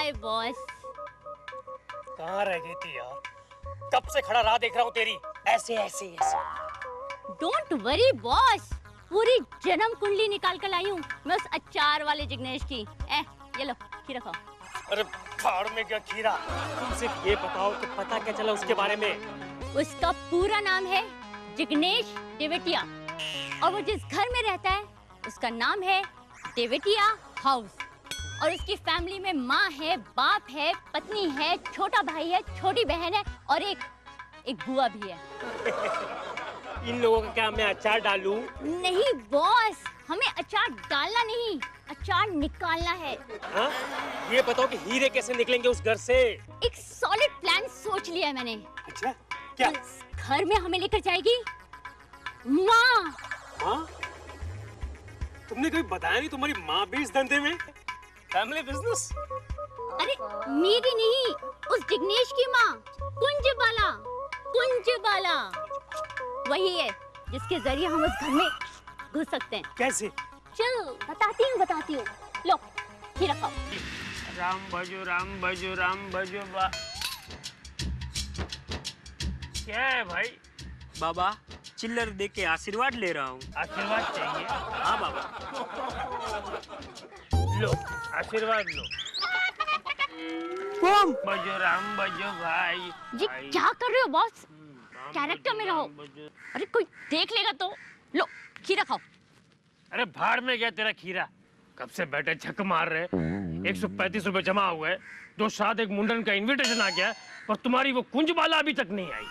हाय boss. कहाँ रह गई थी यार? कब से खड़ा राह देख रहा हूँ तेरी, ऐसे ऐसे ऐसे। डोंट वरी बॉस, पूरी जन्म कुंडली निकाल कर लाई हूँ मैं उस अचार वाले जिग्नेश की। ये लो खीरा खाओ। अरे फाड़ में क्या खीरा, तुम सिर्फ ये बताओ कि पता क्या चला उसके बारे में। उसका पूरा नाम है जिग्नेश देवेटिया और वो जिस घर में रहता है उसका नाम है देवेटिया हाउस। और उसकी फैमिली में माँ है, बाप है, पत्नी है, छोटा भाई है, छोटी बहन है और एक बुआ भी है। इन लोगों का क्या मैं अचार डालूं? नहीं बॉस, हमें अचार डालना नहीं, अचार निकालना है। हाँ? ये बताओ कि हीरे कैसे निकलेंगे उस घर से? एक सॉलिड प्लान सोच लिया है मैंने। अच्छा क्या? घर में हमें लेकर जाएगी माँ। माँ? तुमने कभी बताया नहीं तुम्हारी माँ भी इस धंधे में? Family business? अरे मेरी नहीं, उस जिग्नेश की माँ, कुंजबाला। कुंजबाला वही है जिसके जरिए हम उस घर में घुस सकते हैं। कैसे? चल बताती हूँ। लो खीरा खाओ। राम भजो राम भजो बा। क्या है भाई? बाबा चिल्लर दे के आशीर्वाद ले रहा हूँ। आशीर्वाद चाहिए? हाँ बाबा। लो आशीर्वाद लो। भजो राम भजो भाई। ये क्या कर रहे हो बॉस? कैरेक्टर में रहो। अरे कोई देख लेगा तो। लो खीरा खाओ। अरे भाड़ में गया तेरा खीरा। कब से बैठे छक मार रहे। 135 रुपए जमा हुए, जो साथ एक मुंडन का इनविटेशन आ गया, और तुम्हारी वो कुंजबाला अभी तक नहीं आई।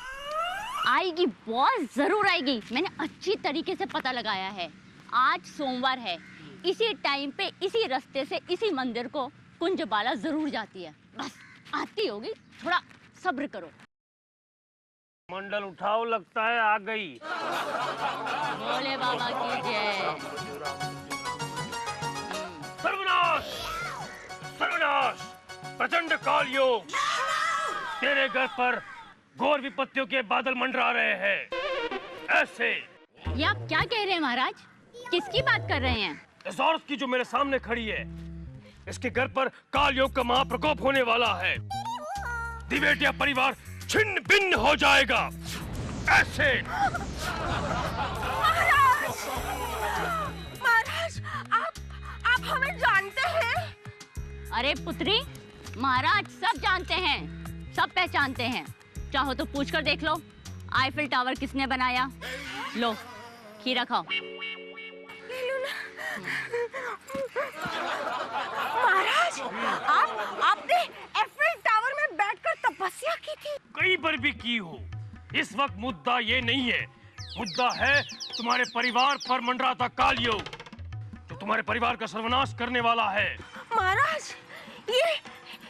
आएगी बॉस, जरूर आएगी। मैंने अच्छी तरीके से पता लगाया है। आज सोमवार है, इसी टाइम पे इसी रास्ते से इसी मंदिर को कुंजबाला जरूर जाती है। बस आती होगी, थोड़ा सब्र करो। मंडल उठाओ, लगता है आ गई। भोले बाबा की जय। सर्वनाश, सर्वनाश, प्रचंड काल योग, तेरे घर पर घोर विपत्तियों के बादल मंडरा रहे हैं। ऐसे ये आप क्या कह रहे हैं महाराज? किसकी बात कर रहे हैं? इस औरत की जो मेरे सामने खड़ी है, इसके घर पर काल योग का महाप्रकोप होने वाला है। दिवेटिया परिवार छिन्न भिन्न हो जाएगा। ऐसे महाराज आप हमें जानते हैं? अरे पुत्री, महाराज सब जानते हैं, सब पहचानते हैं। चाहो तो पूछ कर देख लो, आईफिल टावर किसने बनाया। लो खीरा खाओ। महाराज आपने एफिल टावर में बैठकर तपस्या की थी? कहीं पर भी की हो, इस वक्त मुद्दा ये नहीं है। मुद्दा है तुम्हारे परिवार पर मंडराता काल योग, जो तुम्हारे परिवार का सर्वनाश करने वाला है। महाराज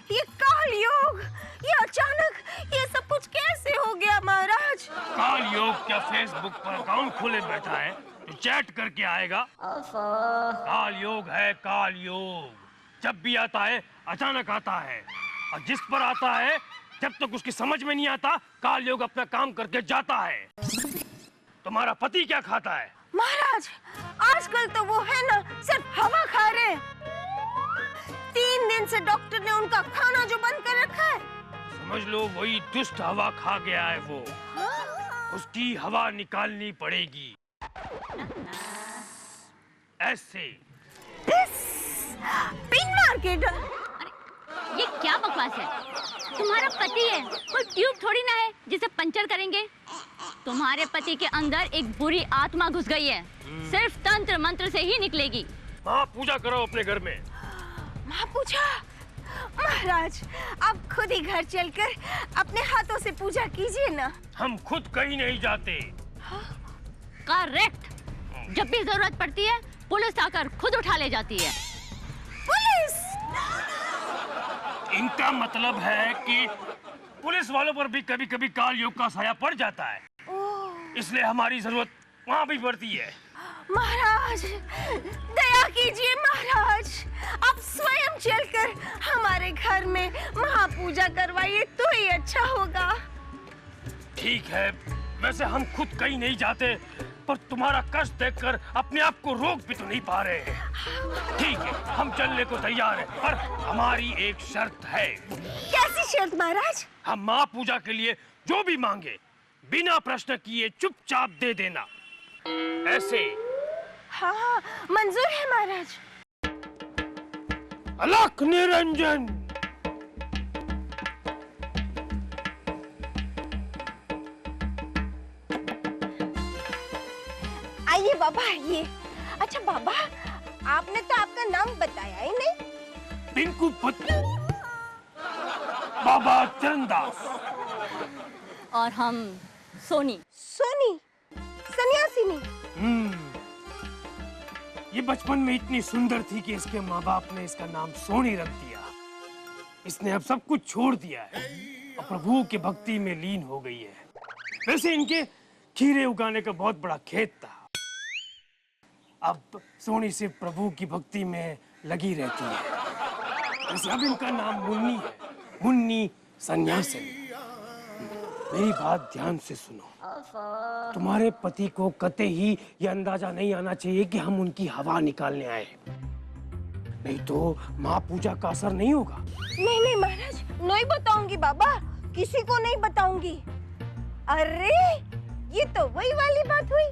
ये काल योग, ये अचानक ये सब कुछ कैसे हो गया महाराज? काल योग क्या फेसबुक पर अकाउंट खोले बैठा है जो चैट करके आएगा? काल योग है काल योग, जब भी आता है अचानक आता है, और जिस पर आता है जब तक उसकी समझ में नहीं आता, काल योग अपना काम करके जाता है। तुम्हारा पति क्या खाता है? महाराज आजकल तो वो है ना, सिर्फ हवा खा रहे हैं। 3 दिन से डॉक्टर ने उनका खाना जो बंद कर रखा है। समझ लो वही दुष्ट हवा खा गया है वो। उसकी हवा निकालनी पड़ेगी। ऐसे पिन मार के ये क्या बकवास है? तुम्हारा पति है, कोई ट्यूब थोड़ी ना है जिसे पंचर करेंगे। तुम्हारे पति के अंदर एक बुरी आत्मा घुस गई है, सिर्फ तंत्र मंत्र से ही निकलेगी। माँ पूजा करो अपने घर में। माँ पूजा? महाराज आप खुद ही घर चलकर अपने हाथों से पूजा कीजिए ना। हम खुद कहीं नहीं जाते। करेक्ट। जब भी जरूरत पड़ती है पुलिस आकर खुद उठा ले जाती है। पुलिस? इनका मतलब है कि पुलिस वालों पर भी कभी कभी काल योग का साया पड़ जाता है, इसलिए हमारी जरूरत वहाँ भी पड़ती है। महाराज दया कीजिए महाराज, आप स्वयं चलकर हमारे घर में महापूजा करवाइए तो ही अच्छा होगा। ठीक है, वैसे हम खुद कहीं नहीं जाते, पर तुम्हारा कष्ट देखकर अपने आप को रोक भी तो नहीं पा रहे हैं। ठीक है, हम चलने को तैयार हैं, पर हमारी एक शर्त है। कैसी शर्त महाराज? हम माँ पूजा के लिए जो भी मांगे बिना प्रश्न किए चुपचाप दे देना। ऐसे। हाँ हाँ, मंजूर है महाराज। अलख निरंजन। आइए बाबा आइए। अच्छा बाबा, आपने तो आपका नाम बताया ही नहीं। पिंकू पुत्र बाबा चरणदास। और हम सोनी। सोनी, सन्यासिनी। ये बचपन में इतनी सुंदर थी कि इसके माँ बाप ने इसका नाम सोनी रख दिया। इसने अब सब कुछ छोड़ दिया है और प्रभु की भक्ति में लीन हो गई है। वैसे इनके खीरे उगाने का बहुत बड़ा खेत था। अब सोनी सिर्फ प्रभु की भक्ति में लगी रहती है। वैसे अब इनका नाम मुन्नी है, मुन्नी सन्यासिनी। मेरी बात ध्यान से सुनो। तुम्हारे पति को कतई ही ये अंदाजा नहीं आना चाहिए कि हम उनकी हवा निकालने आए, नहीं तो माँ पूजा का असर नहीं होगा। नहीं नहीं महाराज, नहीं बताऊंगी बाबा, किसी को नहीं बताऊंगी। अरे ये तो वही वाली बात हुई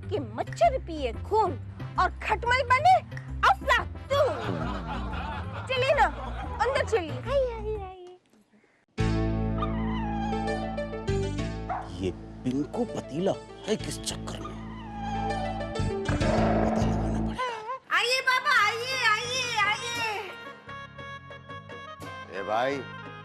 कि मच्छर पिए खून और खटमल बने अफलातून। चलिए ना, अंदर चलिए। आइए आइए आइए। ये पिंको पतीला है किस चक्कर में? पता लगाना पड़ेगा। आइए बाबा, आइए आइए आइए। ए भाई,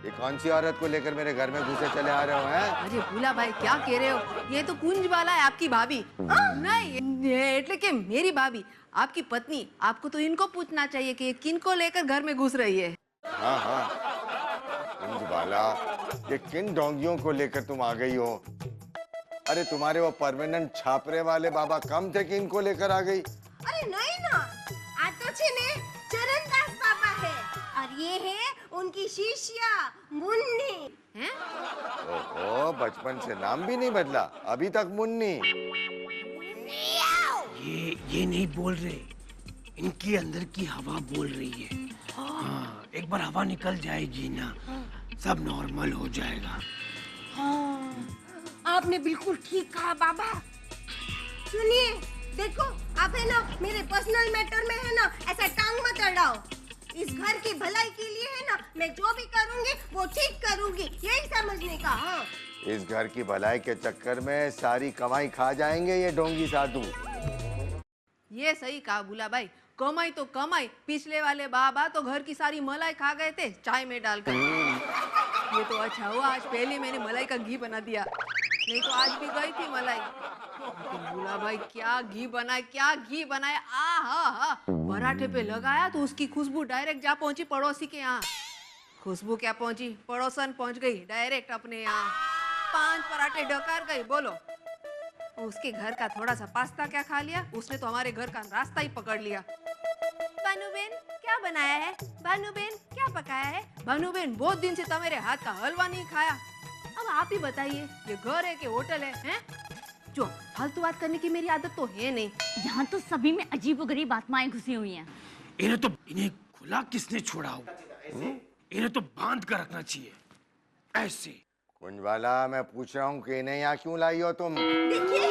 ये कौन सी औरत को लेकर मेरे घर में घुसे चले आ रहे हो हैं? अरे भूला भाई, क्या कह रहे हो? ये तो कुंज वाला है, आपकी भाभी। नहीं, એટલે કે मेरी भाभी, आपकी पत्नी। आपको तो इनको पूछना चाहिए कि ये किनको लेकर घर में घुस रही है। हाँ हाँ, कुंज वाला, ये किन डोंगियों को लेकर तुम आ गई हो? अरे तुम्हारे वो परमानेंट छापरे वाले बाबा कम थे कि इनको लेकर आ गई? अरे नहीं ना, आज तो छे चरणदास बाबा है और ये है उनकी शिष्या मुन्नी। हैं? ओहो, बचपन से नाम भी नहीं बदला, अभी तक मुन्नी। ये नहीं बोल रहे, इनकी अंदर की हवा बोल रही है। हाँ, एक बार हवा निकल जाएगी ना, सब नॉर्मल हो जाएगा। हाँ, आपने बिल्कुल ठीक कहा बाबा। सुनिए, देखो आप है ना मेरे पर्सनल मैटर में है ना ऐसा टांग मत अड़ाओ। इस घर की भलाई के लिए है ना मैं जो भी करूंगी वो ठीक करूंगी, यही समझने का। हाँ, इस घर की भलाई के चक्कर में सारी कमाई खा जाएंगे ये डोंगी साधु। ये सही कहा भूला भाई, कमाई तो कमाई। पिछले वाले बाबा तो घर की सारी मलाई खा गए थे चाय में डालकर। ये तो अच्छा हुआ आज पहले मैंने मलाई का घी बना दिया, नहीं तो आज भी गई थी मलाई। भूला भाई क्या घी बनाए, क्या घी बनाए। आ हा हा, पराठे पे लगाया तो उसकी खुशबू डायरेक्ट जा पहुंची पड़ोसी के यहाँ। खुशबू क्या पहुंची, पड़ोसन पहुंच गई डायरेक्ट अपने यहाँ। 5 पराठे डकार गई। बोलो, उसके घर का थोड़ा सा पास्ता क्या खा लिया, उसने तो हमारे घर का रास्ता ही पकड़ लिया। भानुबेन क्या बनाया है? भानुबेन क्या पकाया है? भानुबेन बहुत दिन से मेरे हाथ का हलवा नहीं खाया। अब आप ही बताइए, ये घर है कि होटल है? हैं? जो फालतू बात करने की मेरी आदत तो है नहीं। यहाँ तो सभी में अजीबोगरीब आत्माएं घुसी हुई हैं। इन्हें खुला किसने छोड़ा हो? इन्हें तो बांध कर रखना चाहिए ऐसे। कुंज वाला, मैं पूछ रहा हूँ कि इन्हें यहाँ क्यों लाई हो तुम? देखिए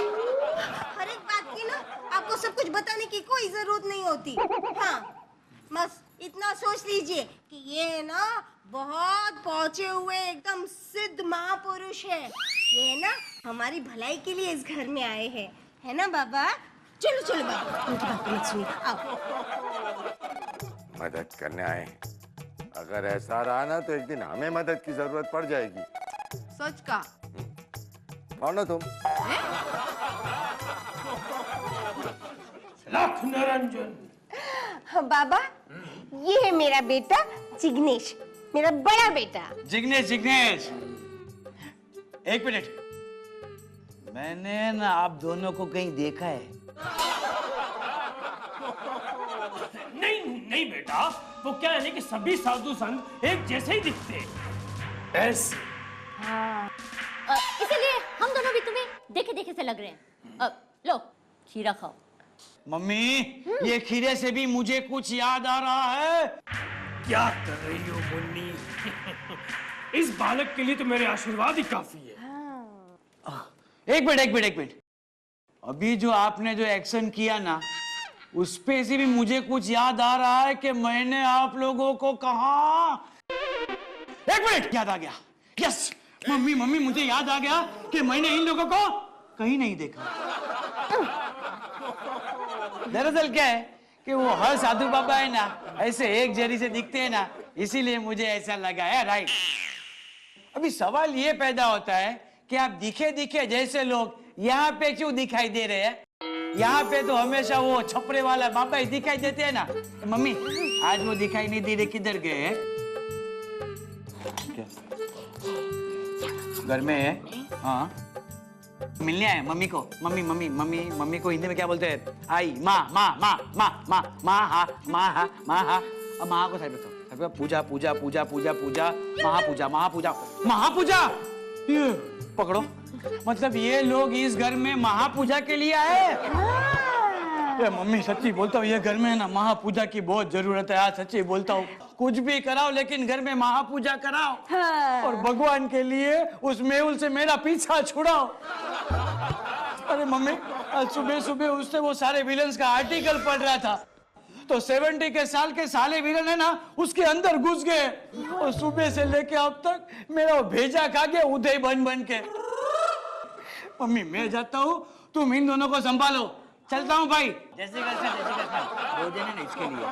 हर एक बात की ना आपको सब कुछ बताने की कोई जरूरत नहीं होती। हाँ, बस इतना सोच लीजिए कि ये ना बहुत पहुंचे हुए एकदम सिद्ध महापुरुष है। ये ना हमारी भलाई के लिए इस घर में आए हैं, है ना बाबा? चलो चलो बाबा, उनकी बात मत सुनिए, आओ। मदद करने आए। अगर ऐसा रहा ना तो एक दिन हमें मदद की जरूरत पड़ जाएगी। सच का? कौन हो तुम? लख निरंजन। हाँ, बाबा ये है मेरा बेटा जिग्नेश, मेरा बड़ा बेटा। जिग्नेश, एक मिनट, मैंने ना आप दोनों को कहीं देखा है। नहीं बेटा, वो क्या है कि सभी साधु संत एक जैसे ही दिखते ऐसे। हाँ, इसीलिए हम दोनों भी तुम्हें देखे देखे से लग रहे हैं। लो खीरा खाओ। मम्मी ये खीरे से भी मुझे कुछ याद आ रहा है। क्या कर रही हो मुन्नी? इस बालक के लिए तो मेरे आशीर्वाद ही काफी है। एक मिनट। अभी जो आपने जो एक्शन किया ना, उस पे से भी मुझे कुछ याद आ रहा है कि मैंने आप लोगों को कहा। एक मिनट, याद आ गया। यस मम्मी मुझे याद आ गया कि मैंने इन लोगों को कहीं नहीं देखा। दरअसल क्या है कि वो हर साधु बाबा है ना, ऐसे एक जरी से दिखते हैं ना, इसीलिए मुझे ऐसा लगा है। राइट। अभी सवाल ये पैदा होता है कि आप दिखे जैसे लोग यहाँ पे क्यों दिखाई दे रहे हैं? यहाँ पे तो हमेशा वो छपरे वाला बाबा ही दिखाई देते हैं ना। मम्मी आज वो दिखाई नहीं दे रहे, किधर गए हैं? घर में है। हाँ मिलने आए मम्मी को। मम्मी को हिंदी में क्या बोलते हैं? आई माँ को साइड पे पूजा महापूजा। ये पकड़ो, मतलब ये लोग इस घर में महापूजा के लिए आए। ये मम्मी सच्ची बोलता हूँ, ये घर में ना महापूजा की बहुत जरूरत है। आज सच्ची बोलता हूँ, कुछ भी कराओ लेकिन घर में महापूजा कराओ। हाँ। और भगवान के लिए उस मेहुल से मेरा पीछा छुड़ाओ। अरे मम्मी आज सुबह उससे वो सारे विलन्स का आर्टिकल पढ़ रहा था, तो 70 के साल के साले विलन है ना, उसके अंदर घुस गए और सुबह से लेके अब तक मेरा वो भेजा खा गया उदय बन के। मम्मी मैं जाता हूँ, तुम इन दोनों को संभालो। चलता हूँ भाई। जैसे भोजन है ना इसके लिए।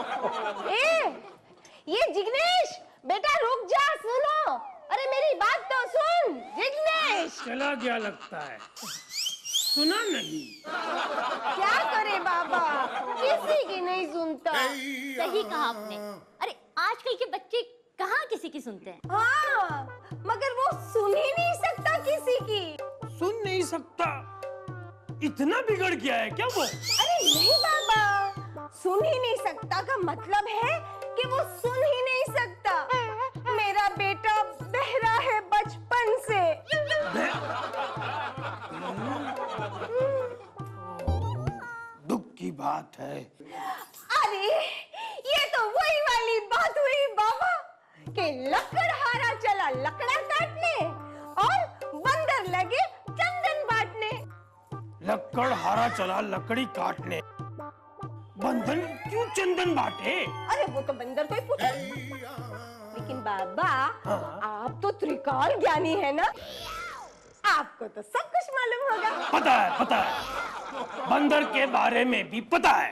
ये जिग्नेश बेटा रुक जा, सुनो। अरे मेरी बात तो सुन जिग्नेश। चला गया लगता है, सुना नहीं। क्या करे बाबा, किसी की नहीं सुनता। सही कहा आपने। अरे आजकल के बच्चे कहाँ किसी की सुनते हैं? हाँ, मगर वो सुन ही नहीं सकता किसी की। सुन नहीं सकता? इतना बिगड़ गया है क्या वो? अरे नहीं बाबा, सुन ही नहीं सकता का मतलब है कि वो सुन ही नहीं सकता। मेरा बेटा बहरा है बचपन से। दुख की बात है। अरे ये तो वही वाली बात हुई बाबा कि लकड़हारा चला लकड़ा काटने और बंदर लगे चंदन बांटने। लकड़हारा चला लकड़ी काटने, बंधन क्यों चंदन बांटे? अरे वो तो बंदर को ही पूछो। लेकिन बाबा आप तो त्रिकाल ज्ञानी है ना, आपको तो सब कुछ मालूम होगा। पता है, बंदर के बारे में भी पता है।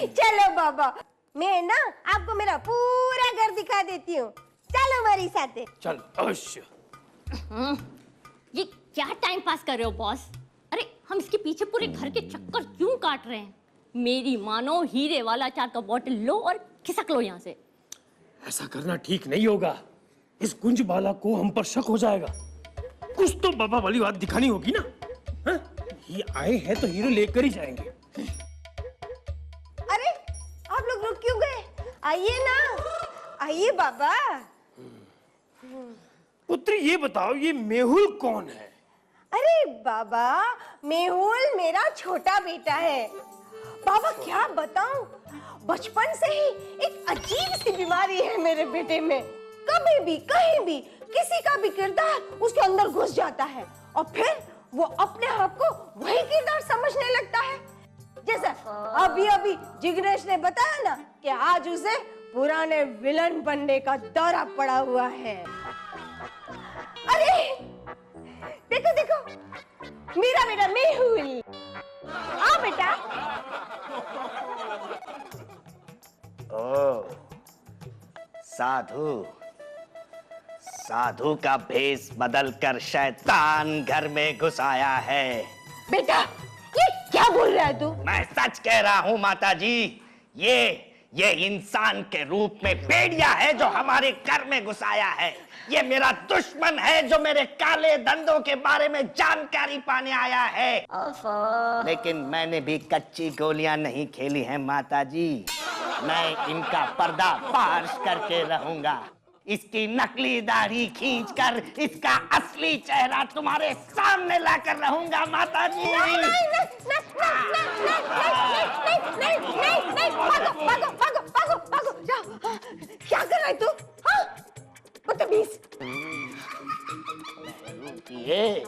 चलो बाबा, मैं ना आपको मेरा पूरा घर दिखा देती हूँ। चलो हमारी साथ। चल अवश्य। ये क्या टाइम पास कर रहे हो बॉस? अरे हम इसके पीछे पूरे घर के चक्कर क्यों काट रहे हैं? मेरी मानो हीरे वाला अचार का बोतल लो और खिसक लो यहाँ से। ऐसा करना ठीक नहीं होगा, इस गुंज बाला को हम पर शक हो जाएगा। कुछ तो बाबा वाली बात दिखानी होगी ना। हाँ? ये आए हैं तो हीरो लेकर ही जाएंगे। अरे आप लोग रुक क्यों गए? आइए ना, आइए बाबा। पुत्री ये बताओ, ये मेहुल कौन है? अरे बाबा, मेहुल मेरा छोटा बेटा है। बाबा क्या बताऊं, बचपन से ही एक अजीब सी बीमारी है मेरे बेटे में। कभी भी कहीं भी किसी का भी किरदार उसके अंदर घुस जाता है और फिर वो अपने आप को वही किरदार समझने लगता है। जैसा अभी जिग्नेश ने बताया ना कि आज उसे पुराने विलन बनने का दौरा पड़ा हुआ है। अरे देखो देखो, मेरा बेटा मेहुल। आओ बेटा। ओ साधु का भेष बदलकर शैतान घर में घुस आया है। बेटा ये क्या बोल रहा है तू? मैं सच कह रहा हूँ माता जी। ये इंसान के रूप में भेड़िया है जो हमारे घर में घुस आया है। ये मेरा दुश्मन है जो मेरे काले धंधों के बारे में जानकारी पाने आया है। लेकिन मैंने भी कच्ची गोलियां नहीं खेली हैं माता जी। मैं इनका पर्दा फाश करके रहूंगा। इसकी नकली दाढ़ी खींचकर इसका असली चेहरा तुम्हारे सामने लाकर रहूंगा माताजी। नहीं, भागो, जाओ। क्या कर रहा है तू? हाँ? बदतमीज। ये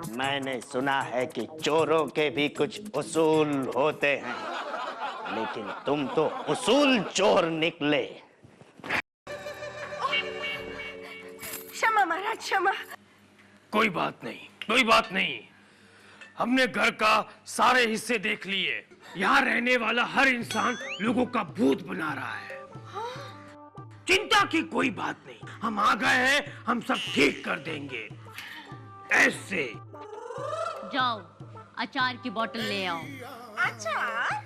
मैंने सुना है कि चोरों के भी कुछ उसूल होते हैं, लेकिन तुम तो उसूल चोर निकले। क्षमा महाराज, क्षमा। कोई बात नहीं। हमने घर का सारे हिस्से देख लिए। यहाँ रहने वाला हर इंसान लोगों का भूत बना रहा है। चिंता की कोई बात नहीं, हम आ गए हैं, हम सब ठीक कर देंगे। ऐसे जाओ अचार की बोतल ले आओ। अचार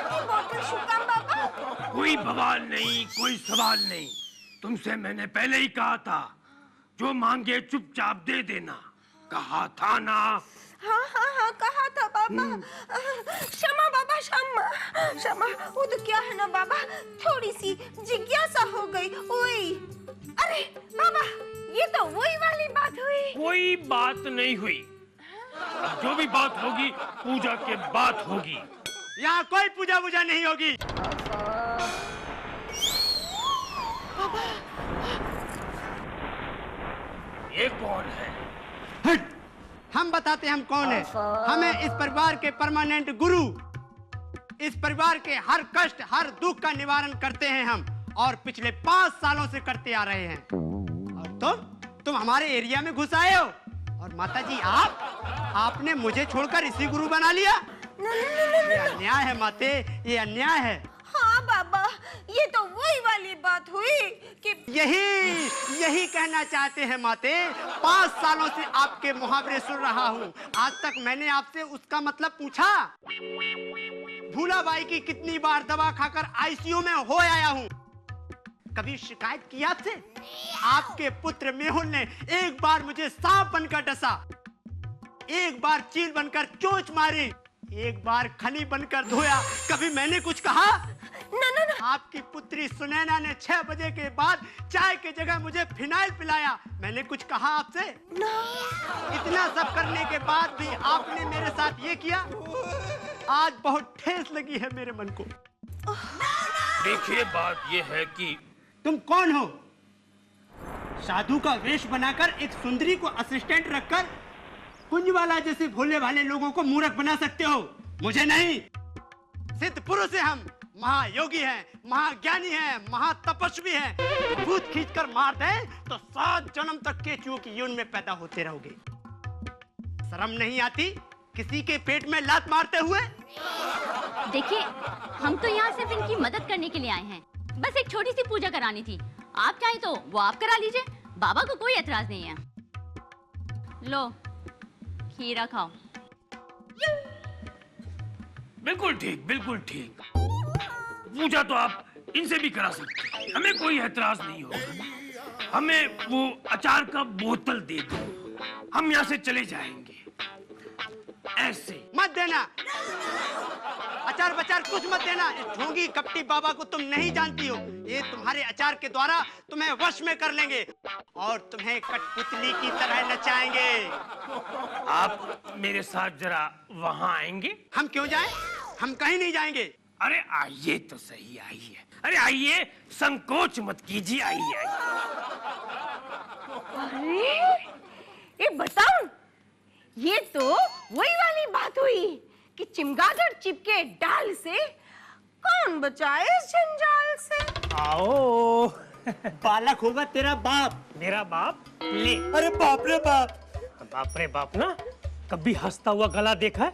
की बोतल शुक्म बाबा? कोई बवाल नहीं, कोई सवाल नहीं। तुमसे मैंने पहले ही कहा था, जो मांगे चुपचाप दे देना। कहा था ना? हाँ, कहा था बाबा। क्षमा बाबा, क्षमा। वो तो क्या है ना बाबा, थोड़ी सी जिज्ञासा हो गई। ओए, अरे बाबा, ये तो वही वाली बात हुई। कोई बात नहीं हुई। अब जो भी बात होगी पूजा के बाद होगी। यहाँ कोई पूजा नहीं होगी। ये कौन है? हट! हम बताते हैं हम कौन है। हमें इस परिवार के परमानेंट गुरु, इस परिवार के हर कष्ट हर दुख का निवारण करते हैं हम, और पिछले 5 सालों से करते आ रहे हैं। और तुम हमारे एरिया में घुस आए हो, और माताजी आपने मुझे छोड़कर इसी गुरु बना लिया। ये अन्याय है माते, ये अन्याय है। हाँ बाबा, ये तो वही वाली बात हुई कि यही कहना चाहते हैं माते। 5 सालों से आपके मुहावरे सुन रहा हूँ, आज तक मैंने आपसे उसका मतलब पूछा? भूलाबाई की कितनी बार दवा खाकर आईसीयू में हो आया हूँ, कभी शिकायत की आपसे? आपके पुत्र मेहुल ने एक बार मुझे सांप बनकर डसा, एक बार चील बनकर चोंच मारी, एक बार खली बनकर धोया, कभी मैंने कुछ कहा? ना। आपकी पुत्री सुनैना ने 6 बजे के बाद चाय के जगह मुझे फिनाइल पिलाया, मैंने कुछ कहा आपसे? ना। इतना सब करने के बाद भी आपने मेरे साथ ये किया, आज बहुत ठेस लगी है मेरे मन को। देखिए, बात ये है कि तुम कौन हो? साधु का वेश बनाकर एक सुंदरी को असिस्टेंट रखकर कुंजवाला जैसे भोले भाले लोगों को मूर्ख बना सकते हो, मुझे नहीं। सिद्ध पुरुष है हम, महायोगी हैं, महाज्ञानी हैं, महातपस्वी हैं। भूत खींचकर मार दें तो 7 जन्म तक केचुओं की योनि में पैदा होते रहोगे। शर्म नहीं आती किसी के पेट में लात मारते हुए? देखिए, हम तो यहाँ सिर्फ इनकी मदद करने के लिए आए हैं। बस एक छोटी सी पूजा करानी थी। आप चाहे तो वो आप करा लीजिए, बाबा को कोई एतराज नहीं है। लो, खीरा खाओ। बिल्कुल ठीक। पूजा तो आप इनसे भी करा सकते हैं, हमें कोई एतराज नहीं होगा। हमें वो अचार का बोतल दे दो, हम यहाँ से चले जाएंगे। ऐसे मत देना, अचार बचार कुछ मत देना। इस ढोंगी कपटी बाबा को तुम नहीं जानती हो, ये तुम्हारे अचार के द्वारा तुम्हें वश में कर लेंगे और तुम्हें कठपुतली की तरह नचाएंगे। आप मेरे साथ जरा वहाँ आएंगे? हम क्यों जाएं? हम कहीं नहीं जाएंगे। अरे आइए तो सही, आइए। अरे आइए, संकोच मत कीजिए, आइए। अरे ये बताओ, ये तो वही वाली बात हुई कि चिमगादड़ चिपके डाल से कौन बचाए इस जंजाल से। आओ। बालक होगा तेरा बाप। मेरा बाप? ले। अरे बाप रे बाप। बाप रे बाप ना, कभी हंसता हुआ गला देखा है?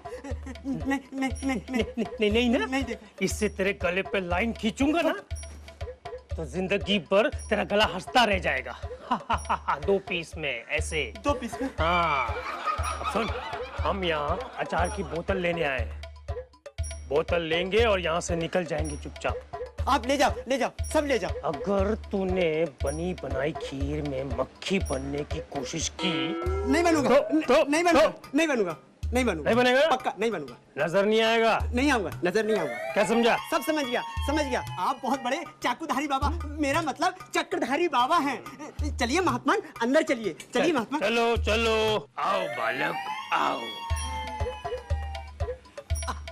नहीं ना? नहीं देखा। इससे तेरे गले पे लाइन खींचूंगा ना तो जिंदगी भर तेरा गला हंसता रह जाएगा। 2 पीस में ऐसे। 2 पीस में? हाँ। अब सुन, हम यहाँ अचार की बोतल लेने आए हैं। बोतल लेंगे और यहाँ से निकल जाएंगे चुपचाप। आप ले जाओ, सब ले जाओ। अगर तूने बनी बनाई खीर में मक्खी बनने की कोशिश की नहीं बनूंगा, नहीं बनूंगा। नहीं बनूंगा। नहीं बनेगा? पक्का नहीं बनूंगा। नजर नहीं आएगा? नहीं आऊंगा, नजर नहीं आऊंगा। क्या समझा? सब समझ गया, समझ गया। आप बहुत बड़े चाकूधारी बाबा, मेरा मतलब चक्रधारी बाबा हैं। चलिए महात्मा, अंदर चलिए। चलिए महात्मा। चलो चलो। आओ बालक, आओ।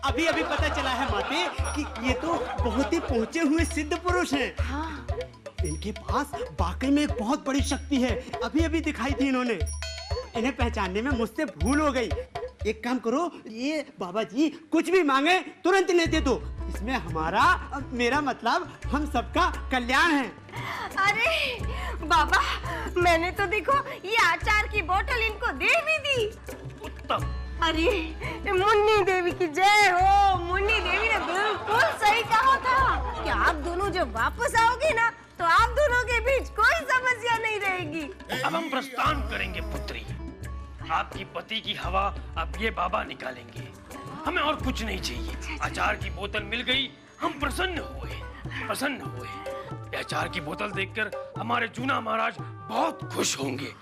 अभी अभी पता चला है माते कि ये तो बहुत ही पहुंचे हुए सिद्ध पुरुष हैं। हाँ। इनके पास वाकई में एक बहुत बड़ी शक्ति है। अभी अभी दिखाई थी इन्होंने। इन्हें पहचानने में मुझसे भूल हो गई। एक काम करो, ये बाबा जी कुछ भी मांगे तुरंत इन्हें दे दो। इसमें हमारा, मेरा मतलब हम सबका कल्याण है। अरे बाबा, मैंने तो देखो ये अचार की बोतल इनको दे भी दी। उत्तम। अरे मुन्नी देवी की जय हो। मुन्नी देवी ने बिल्कुल सही कहा था कि आप दोनों जब वापस आओगे ना, तो आप दोनों के बीच कोई समस्या नहीं रहेगी। अब हम प्रस्थान करेंगे पुत्री। आपकी पति की हवा अब ये बाबा निकालेंगे। हमें और कुछ नहीं चाहिए। अचार की बोतल मिल गई, हम प्रसन्न हुए, प्रसन्न हुए। ये अचार की बोतल देखकर हमारे जूना महाराज बहुत खुश होंगे।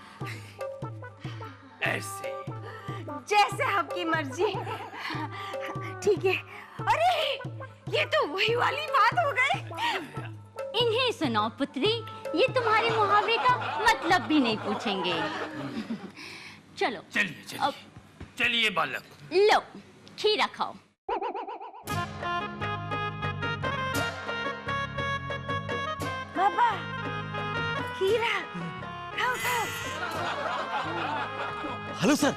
ऐसे जैसे आपकी मर्जी। ठीक है। अरे ये तो वही वाली बात हो गई। इन्हें सुनाओ पुत्री, ये तुम्हारे मुहावरे का मतलब भी नहीं पूछेंगे। चलो चलिए चलिए, चलिए बालक। लो खीरा खाओ। बाबा खीरा खाओ खाओ। हेलो सर,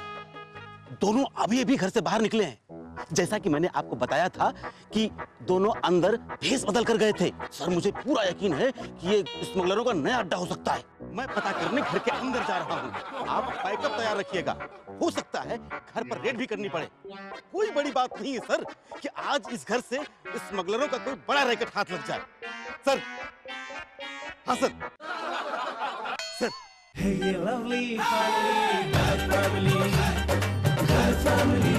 दोनों अभी अभी घर से बाहर निकले हैं। जैसा कि मैंने आपको बताया था कि दोनों अंदर भेष बदल कर गए थे। सर मुझे पूरा यकीन है कि ये स्मगलरों का नया अड्डा हो सकता है। मैं पता करने घर के अंदर जा रहा हूँ। आप बैकअप तैयार रखिएगा। हो सकता है घर पर रेड भी करनी पड़े। कोई बड़ी बात नहीं है सर कि आज इस घर से स्मगलरों का कोई बड़ा रैकेट हाथ लग जाए। सर, हाँ sir. Sir Hey, you lovely family, bad family, good family.